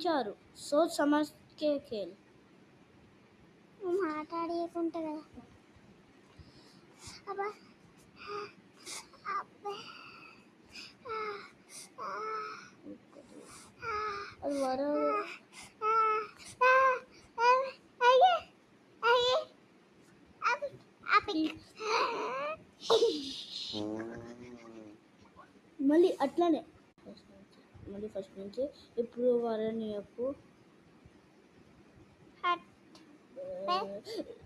ప్రశ్నించారు. సోచ్ సమజ్ కే ఖేల్. మాట్లాడేయకుంటా కదా. అబ్బా అబ్బా అది వర మళ్ళీ అట్లానే మళ్ళీ ఫస్ట్ నుంచి ఇప్పుడు వరణ్యపు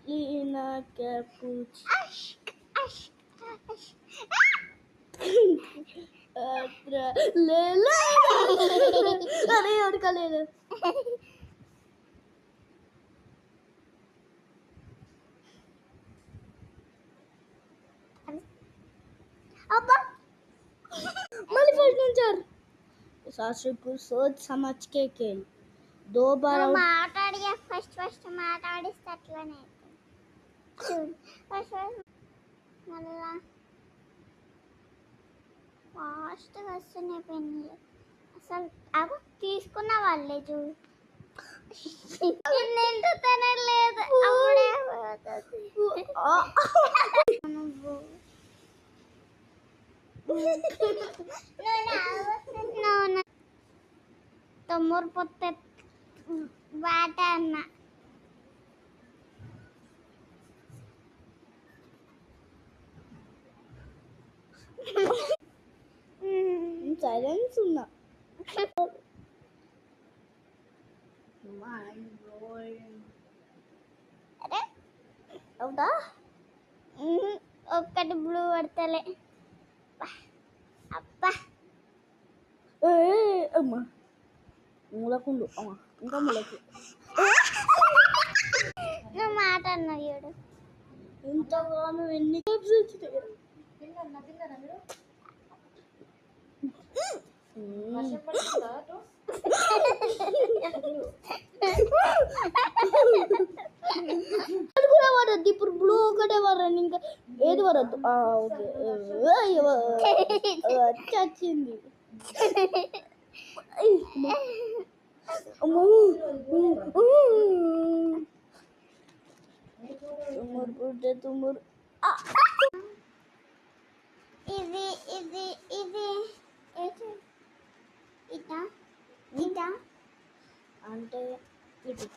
లీనా క్యాపుచ్ అరే అడగలేదు. అబ్బా మళ్ళీ ఫస్ట్ నుంచి शास्त्री सोच समझ के खेल. दो बार మాట్లాడి ఫస్ట్ మాట్లాడిస్తే అట్లనే చూడు. ఫస్ట్ మళ్ళా ఫాస్ట్గా వస్తున్నాయి పెన్నులు. అసలు అవి తీసుకున్న వాళ్ళే చూడు. నిండుతూనే లేదు అప్పుడే తొమ్మూరు పొత్త బాట అన్న సైలెన్స్ ఉన్నా. అరే అవునా ఒక్కటి బ్లూ పడతలే. అబ్బా అమ్మా మూలకుండు అమ్మా ఇంకా మూలకి నువ్వు మాట అన్నావు చూడు. ఇంతగానో ఎన్ని క్లిప్స్ వచ్చినాయి. అది కూడా పడద్దు. ఇప్పుడు బ్లూ ఒకటే పడరండి, ఇంకా ఏది పడద్దు. ఓకే వచ్చింది. తుమ్మురు పుట్టే తుమ్మురు. ఇది ఇది ఇది ఇటా ఇటా అంటే ఇటు